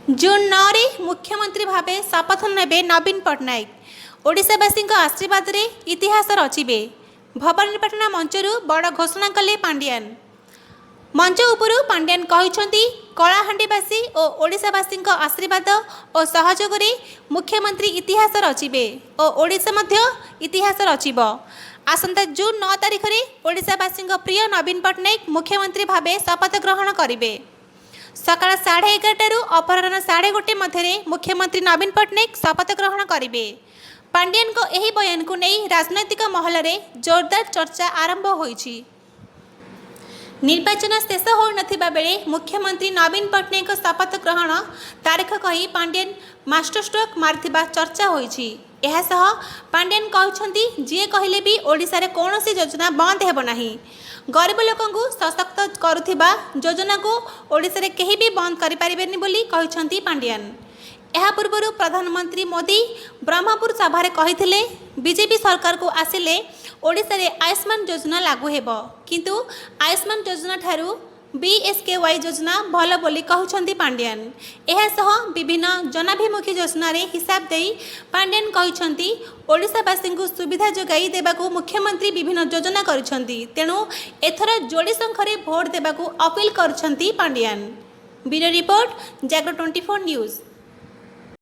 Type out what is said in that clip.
जून 9 रे मुख्यमंत्री भावे शपथ नेबे नवीन पट्टनायक। ओडिशावासी आशीर्वाद रे इतिहास रचिबे। भवानीपाटना मंचरू बड़ घोषणा कले पांड्यान। मंच उपरू पांड्यान कहिसंती कलाहांडीवासी और ओडिशावासी आशीर्वाद और सहयोग रे मुख्यमंत्री इतिहास रचिबे और ओडिशा मध्य इतिहास रचिब। आसंता जून 9 तारिख रे ओडिशावासी प्रिय नवीन पट्टनायक मुख्यमंत्री भावे शपथ ग्रहण करिवे। सकाळ 11:30 अपराह्न 1:30 मध्य मुख्यमंत्री नवीन पट्टनायक शपथ ग्रहण करेंगे। पांड्यान को यही बयान को नहीं राजनैतिक महल में जोरदार चर्चा आरंभ होईछि। निर्वाचन शेष हो नथिबा बेले मुख्यमंत्री नवीन पट्टनायक शपथ ग्रहण तारीख कही पांड्यान मास्टर स्ट्रोक मारिथिबा चर्चा होईछि। एहा सह पांड्यान कहउछंती जे कहले भी ओडिसा रे कोनोसी योजना बंद हेबो नाही। गरीब लोकंकु सशक्त करुथिबा योजना को ओडिसा रे केही भी बंद करि परिबेनी बोली कहउछंती पांड्यान। एहा पूर्वरु प्रधानमंत्री मोदी ब्रह्मपुर सभा कहिथिले बीजेपी सरकार को आसिले ओडिसा रे आयुष्मान योजना लागू हेबो, किंतु आयुष्मान योजना ठारू बीएसकेवाई योजना भल बोली कहउछंती पांड्यान। एहा सह विभिन्न जनाभिमुखी योजना रे हिसाब देई पांड्यान कहउछंती ओडिशावासी को सुविधा जोगाई देबाकू मुख्यमंत्री विभिन्न योजना करिसंती, तेणु एथर जोड़ी संख्यारे भोट देबाकू अपील करिसंती Pandian. Bureau report Jagran 24 news.